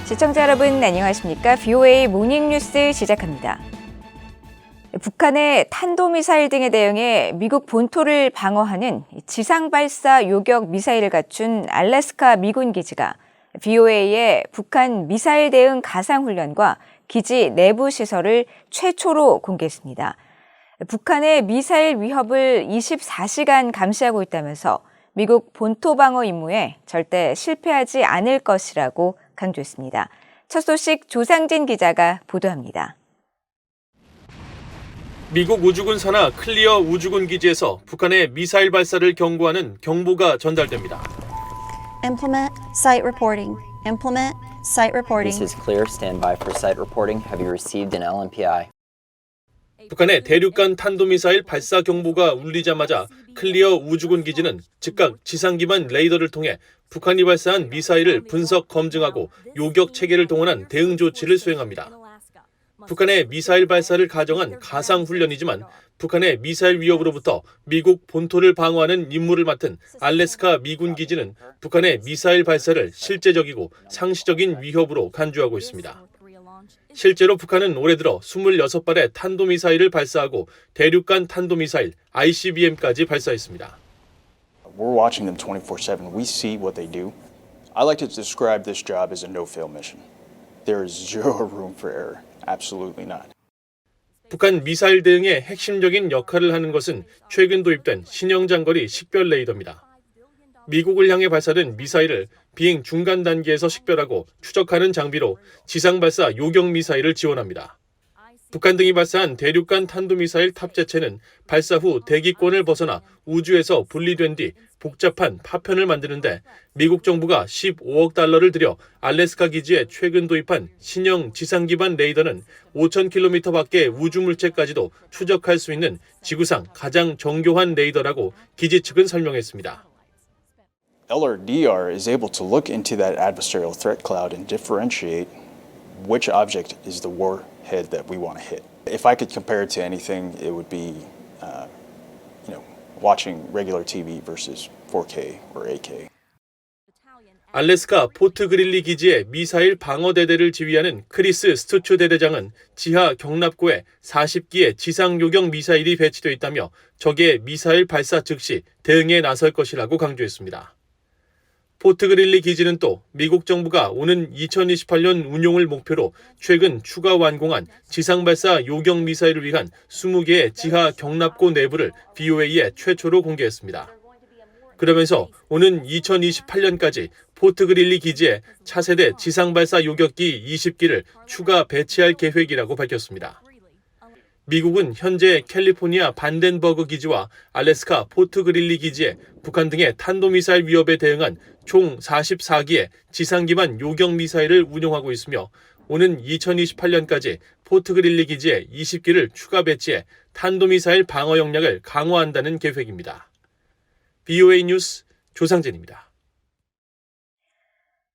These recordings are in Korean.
시청자 여러분 안녕하십니까? VOA 모닝뉴스 시작합니다. 북한의 탄도미사일 등에 대응해 미국 본토를 방어하는 지상발사 요격 미사일을 갖춘 알래스카 미군 기지가 VOA의 북한 미사일 대응 가상훈련과 기지 내부 시설을 최초로 공개했습니다. 북한의 미사일 위협을 24시간 감시하고 있다면서 미국 본토 방어 임무에 절대 실패하지 않을 것이라고 강조했습니다. 첫 소식 조상진 기자가 보도합니다. 미국 우주군 산하 클리어 우주군 기지에서 북한의 미사일 발사를 경고하는 경보가 전달됩니다. Implement site reporting. Implement site reporting. This is clear. Stand by for site reporting. Have you received an LMPI? 북한의 대륙간 탄도미사일 발사 경보가 울리자마자 클리어 우주군 기지는 즉각 지상 기반 레이더를 통해 북한이 발사한 미사일을 분석 검증하고 요격 체계를 동원한 대응 조치를 수행합니다. 북한의 미사일 발사를 가정한 가상 훈련이지만 북한의 미사일 위협으로부터 미국 본토를 방어하는 임무를 맡은 알래스카 미군 기지는 북한의 미사일 발사를 실제적이고 상시적인 위협으로 간주하고 있습니다. 실제로 북한은 올해 들어 26발의 탄도미사일을 발사하고 대륙간 탄도미사일 ICBM까지 발사했습니다. We're watching them 24/7. We see what they do. I like to describe this job as a no-fail mission. There is zero room for error. Absolutely not. 북한 미사일 대응에 핵심적인 역할을 하는 것은 최근 도입된 신형 장거리 식별 레이더입니다. 미국을 향해 발사된 미사일을 비행 중간 단계에서 식별하고 추적하는 장비로 지상 발사 요격 미사일을 지원합니다. 북한 등이 발사한 대륙간 탄도미사일 탑재체는 발사 후 대기권을 벗어나 우주에서 분리된 뒤 복잡한 파편을 만드는데 미국 정부가 15억 달러를 들여 알래스카 기지에 최근 도입한 신형 지상 기반 레이더는 5,000km 밖의 우주 물체까지도 추적할 수 있는 지구상 가장 정교한 레이더라고 기지 측은 설명했습니다. LRDR is able to look into that adversarial threat cloud and differentiate which object is the warhead that we want to hit. If I could compare it to anything, it would be, watching regular TV versus 4K or 8K. 알래스카 포트 그릴리 기지의 미사일 방어대대를 지휘하는 크리스 스투츠 대대장은 지하 경납고에 40기의 지상 요격 미사일이 배치되어 있다며 적의 미사일 발사 즉시 대응에 나설 것이라고 강조했습니다. 포트 그릴리 기지는 또 미국 정부가 오는 2028년 운용을 목표로 최근 추가 완공한 지상 발사 요격 미사일을 위한 20개의 지하 경납고 내부를 VOA에 최초로 공개했습니다. 그러면서 오는 2028년까지 포트 그릴리 기지에 차세대 지상 발사 요격기 20기를 추가 배치할 계획이라고 밝혔습니다. 미국은 현재 캘리포니아 반덴버그 기지와 알래스카 포트 그릴리 기지에 북한 등의 탄도미사일 위협에 대응한 총 44기의 지상 기반 요격 미사일을 운용하고 있으며 오는 2028년까지 포트 그릴리 기지에 20기를 추가 배치해 탄도미사일 방어 역량을 강화한다는 계획입니다. VOA 뉴스 조상진입니다.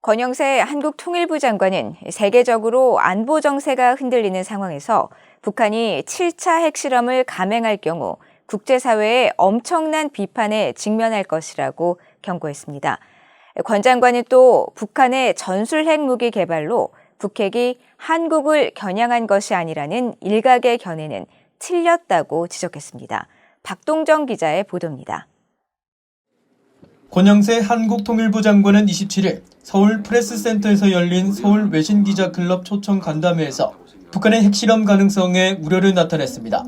권영세 한국통일부 장관은 세계적으로 안보 정세가 흔들리는 상황에서 북한이 7차 핵실험을 감행할 경우 국제사회의 엄청난 비판에 직면할 것이라고 경고했습니다. 권 장관은 또 북한의 전술핵 무기 개발로 북핵이 한국을 겨냥한 것이 아니라는 일각의 견해는 틀렸다고 지적했습니다. 박동정 기자의 보도입니다. 권영세 한국통일부 장관은 27일 서울 프레스센터에서 열린 서울 외신기자클럽 초청 간담회에서 북한의 핵실험 가능성에 우려를 나타냈습니다.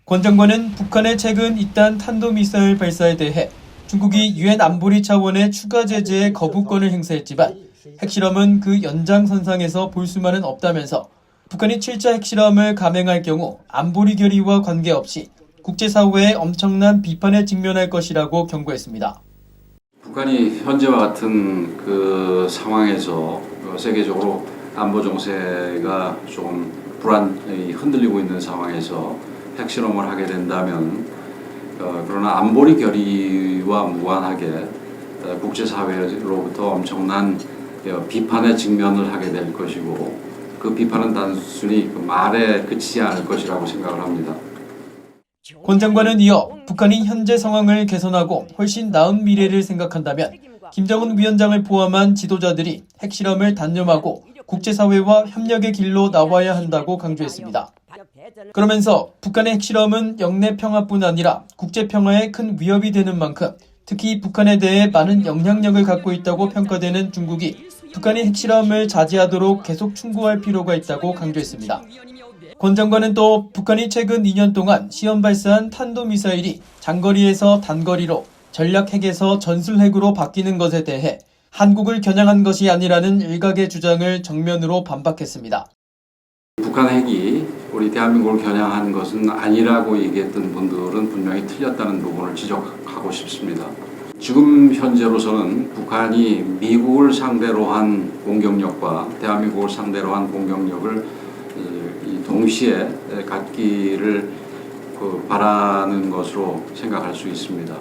권 장관은 북한의 최근 잇단 탄도미사일 발사에 대해 중국이 유엔 안보리 차원의 추가 제재에 거부권을 행사했지만 핵실험은 그 연장선상에서 볼 수만은 없다면서 북한이 7차 핵실험을 감행할 경우 안보리 결의와 관계없이 국제사회의 엄청난 비판에 직면할 것이라고 경고했습니다. 북한이 현재와 같은 그 상황에서 세계적으로 안보 정세가 좀 불안이 흔들리고 있는 상황에서 핵실험을 하게 된다면 그러나 안보리 결의와 무관하게 국제사회로부터 엄청난 비판에 직면을 하게 될 것이고 그 비판은 단순히 말에 그치지 않을 것이라고 생각을 합니다. 권 장관은 이어 북한이 현재 상황을 개선하고 훨씬 나은 미래를 생각한다면 김정은 위원장을 포함한 지도자들이 핵실험을 단념하고 국제사회와 협력의 길로 나와야 한다고 강조했습니다. 그러면서 북한의 핵실험은 영내 평화뿐 아니라 국제 평화에 큰 위협이 되는 만큼 특히 북한에 대해 많은 영향력을 갖고 있다고 평가되는 중국이 북한의 핵실험을 자제하도록 계속 충고할 필요가 있다고 강조했습니다. 권 장관은 또 북한이 최근 2년 동안 시험 발사한 탄도미사일이 장거리에서 단거리로 전략핵에서 전술핵으로 바뀌는 것에 대해 한국을 겨냥한 것이 아니라는 일각의 주장을 정면으로 반박했습니다. 북한 핵이 우리 대한민국을 겨냥한 것은 아니라고 얘기했던 분들은 분명히 틀렸다는 부분을 지적하고 싶습니다. 지금 현재로서는 북한이 미국을 상대로 한 공격력과 대한민국을 상대로 한 공격력을 동시에 갖기를 바라는 것으로 생각할 수 있습니다.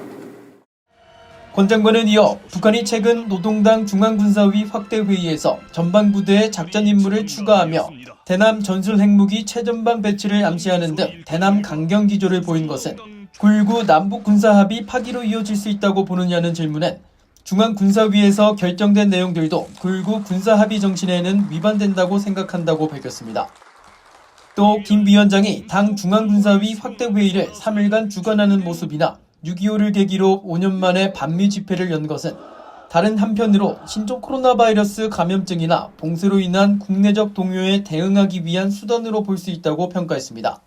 권 장관은 이어 북한이 최근 노동당 중앙군사위 확대회의에서 전방부대에 작전 임무를 추가하며 대남 전술 핵무기 최전방 배치를 암시하는 등 대남 강경 기조를 보인 것은 9.19 남북 군사합의 파기로 이어질 수 있다고 보느냐는 질문엔 중앙군사위에서 결정된 내용들도 9.19 군사합의 정신에는 위반된다고 생각한다고 밝혔습니다. 또 김 위원장이 당 중앙군사위 확대회의를 3일간 주관하는 모습이나 6.25를 계기로 5년 만에 반미 집회를 연 것은 다른 한편으로 신종 코로나 바이러스 감염증이나 봉쇄로 인한 국내적 동요에 대응하기 위한 수단으로 볼 수 있다고 평가했습니다.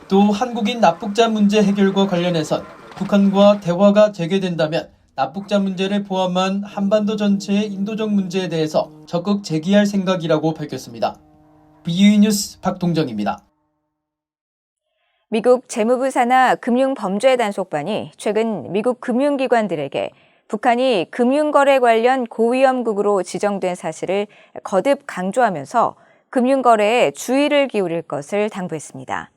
또 한국인 납북자 문제 해결과 관련해선 북한과 대화가 재개된다면 납북자 문제를 포함한 한반도 전체의 인도적 문제에 대해서 적극 제기할 생각이라고 밝혔습니다. BUE 뉴스 박동정입니다. 미국 재무부 산하 금융범죄단속반이 최근 미국 금융기관들에게 북한이 금융거래 관련 고위험국으로 지정된 사실을 거듭 강조하면서 금융거래에 주의를 기울일 것을 당부했습니다.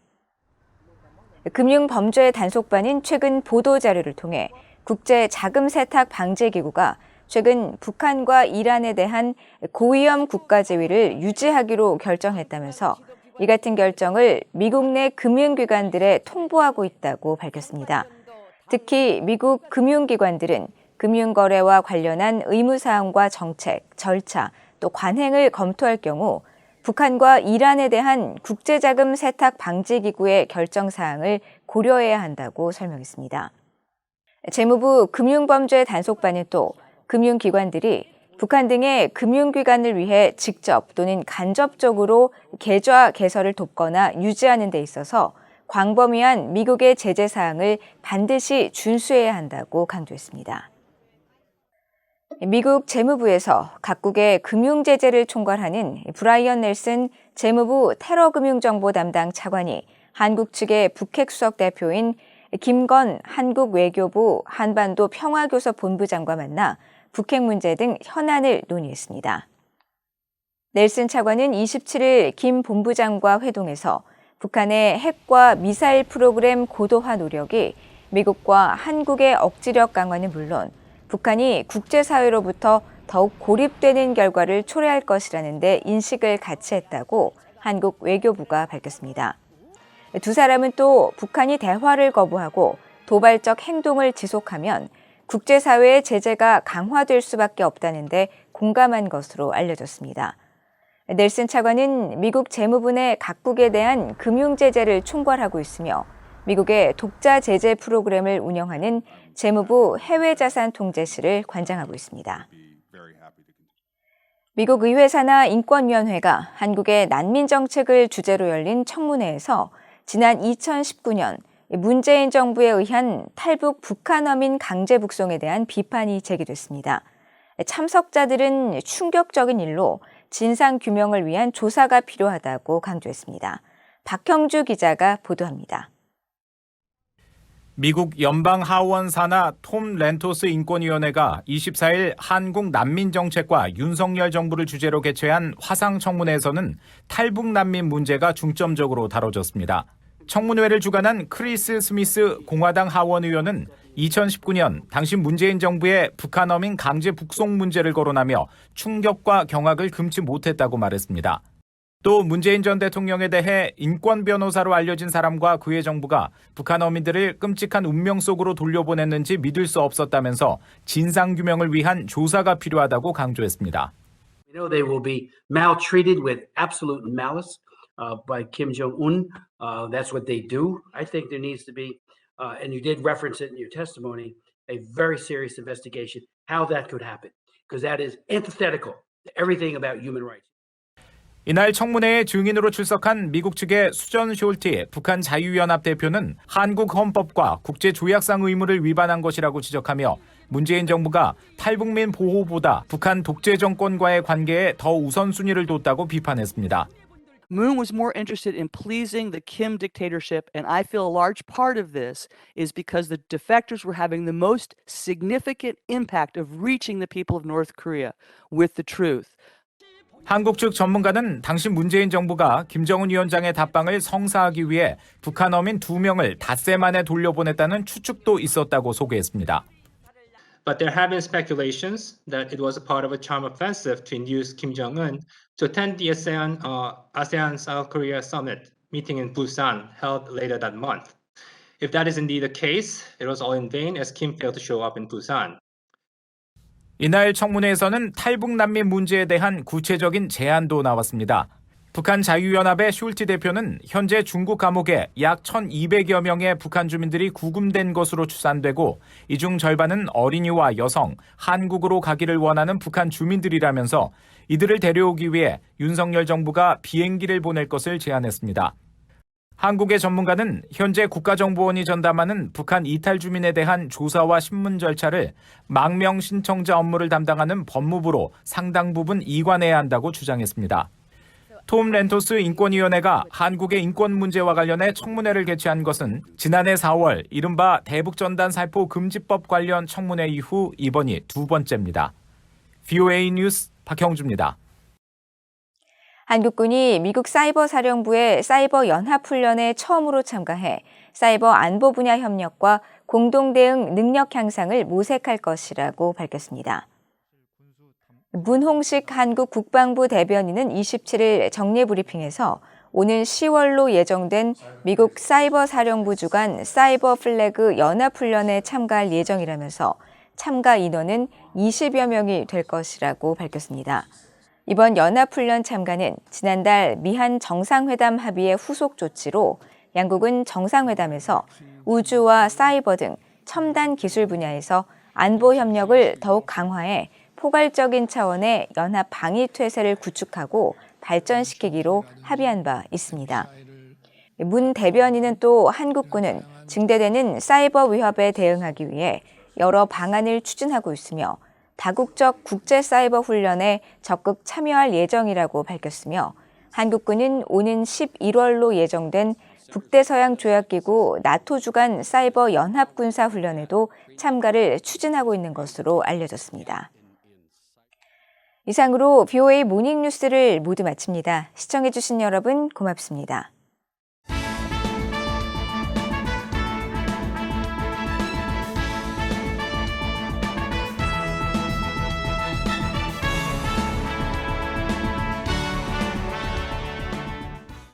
금융범죄단속반은 최근 보도자료를 통해 국제자금세탁방지기구가 최근 북한과 이란에 대한 고위험 국가 지위를 유지하기로 결정했다면서 이 같은 결정을 미국 내 금융기관들에 통보하고 있다고 밝혔습니다. 특히 미국 금융기관들은 금융거래와 관련한 의무사항과 정책, 절차, 또 관행을 검토할 경우 북한과 이란에 대한 국제자금 세탁 방지기구의 결정사항을 고려해야 한다고 설명했습니다. 재무부 금융범죄단속반은 또 금융기관들이 북한 등의 금융기관을 위해 직접 또는 간접적으로 계좌 개설을 돕거나 유지하는 데 있어서 광범위한 미국의 제재 사항을 반드시 준수해야 한다고 강조했습니다. 미국 재무부에서 각국의 금융 제재를 총괄하는 브라이언 넬슨 재무부 테러금융정보 담당 차관이 한국 측의 북핵 수석 대표인 김건 한국 외교부 한반도 평화교섭 본부장과 만나 북핵 문제 등 현안을 논의했습니다. 넬슨 차관은 27일 김 본부장과 회동에서 북한의 핵과 미사일 프로그램 고도화 노력이 미국과 한국의 억지력 강화는 물론 북한이 국제사회로부터 더욱 고립되는 결과를 초래할 것이라는 데 인식을 같이 했다고 한국 외교부가 밝혔습니다. 두 사람은 또 북한이 대화를 거부하고 도발적 행동을 지속하면 국제사회의 제재가 강화될 수밖에 없다는데 공감한 것으로 알려졌습니다. 넬슨 차관은 미국 재무부 내 각국에 대한 금융 제재를 총괄하고 있으며 미국의 독자 제재 프로그램을 운영하는 재무부 해외자산통제실을 관장하고 있습니다. 미국 의회 산하 인권위원회가 한국의 난민 정책을 주제로 열린 청문회에서 지난 2019년 문재인 정부에 의한 탈북 북한 어민 강제 북송에 대한 비판이 제기됐습니다. 참석자들은 충격적인 일로 진상규명을 위한 조사가 필요하다고 강조했습니다. 박형주 기자가 보도합니다. 미국 연방하원 산하 톰 렌토스 인권위원회가 24일 한국 난민 정책과 윤석열 정부를 주제로 개최한 화상 청문회에서는 탈북 난민 문제가 중점적으로 다뤄졌습니다. 청문회를 주관한 크리스 스미스 공화당 하원 의원은 2019년 당시 문재인 정부의 북한 어민 강제 북송 문제를 거론하며 충격과 경악을 금치 못했다고 말했습니다. 또 문재인 전 대통령에 대해 인권 변호사로 알려진 사람과 그의 정부가 북한 어민들을 끔찍한 운명 속으로 돌려보냈는지 믿을 수 없었다면서 진상규명을 위한 조사가 필요하다고 강조했습니다. You know, they will be maltreated with absolute malice by Kim Jong-un. That's what they do. I think there needs to be, and you did reference it in your testimony, a very serious investigation how that could happen, because that is antithetical to everything about human rights. 이날 청문회에 증인으로 출석한 미국 측의 수전 숄티 북한 자유연합 대표는 한국 헌법과 국제조약상 의무를 위반한 것이라고 지적하며 문재인 정부가 탈북민 보호보다 북한 독재 정권과의 관계에 더 우선순위를 뒀다고 비판했습니다. Moon was more interested in pleasing the Kim dictatorship, and I feel a large part of this is because the defectors were having the most significant impact of reaching the people of North Korea with the truth. 한국 측 전문가는 당시 문재인 정부가 김정은 위원장의 답방을 성사하기 위해 북한 어민 2명을 닷새 만에 돌려보냈다는 추측도 있었다고 소개했습니다. But there have been speculations that it was a part of a charm offensive to induce Kim Jong-un to attend the ASEAN-South Korea summit meeting in Busan held later that month. If that is indeed the case, it was all in vain as Kim failed to show up in Busan. 이날 청문회에서는 탈북 난민 문제에 대한 구체적인 제안도 나왔습니다. 북한 자유연합의 숄티 대표는 현재 중국 감옥에 약 1,200여 명의 북한 주민들이 구금된 것으로 추산되고 이 중 절반은 어린이와 여성, 한국으로 가기를 원하는 북한 주민들이라면서 이들을 데려오기 위해 윤석열 정부가 비행기를 보낼 것을 제안했습니다. 한국의 전문가는 현재 국가정보원이 전담하는 북한 이탈 주민에 대한 조사와 신문 절차를 망명 신청자 업무를 담당하는 법무부로 상당 부분 이관해야 한다고 주장했습니다. 톰 렌토스 인권위원회가 한국의 인권 문제와 관련해 청문회를 개최한 것은 지난해 4월 이른바 대북전단 살포 금지법 관련 청문회 이후 이번이 두 번째입니다. VOA 뉴스 박형주입니다. 한국군이 미국 사이버 사령부의 사이버 연합 훈련에 처음으로 참가해 사이버 안보 분야 협력과 공동 대응 능력 향상을 모색할 것이라고 밝혔습니다. 문홍식 한국 국방부 대변인은 27일 정례 브리핑에서 오는 10월로 예정된 미국 사이버 사령부 주관 사이버 플래그 연합 훈련에 참가할 예정이라면서 참가 인원은 20여 명이 될 것이라고 밝혔습니다. 이번 연합훈련 참가는 지난달 미한 정상회담 합의의 후속 조치로 양국은 정상회담에서 우주와 사이버 등 첨단 기술 분야에서 안보 협력을 더욱 강화해 포괄적인 차원의 연합 방위 태세를 구축하고 발전시키기로 합의한 바 있습니다. 문 대변인은 또 한국군은 증대되는 사이버 위협에 대응하기 위해 여러 방안을 추진하고 있으며 다국적 국제 사이버 훈련에 적극 참여할 예정이라고 밝혔으며 한국군은 오는 11월로 예정된 북대서양 조약기구 나토 주관 사이버 연합 군사 훈련에도 참가를 추진하고 있는 것으로 알려졌습니다. 이상으로 VOA 모닝 뉴스를 모두 마칩니다. 시청해주신 여러분 고맙습니다.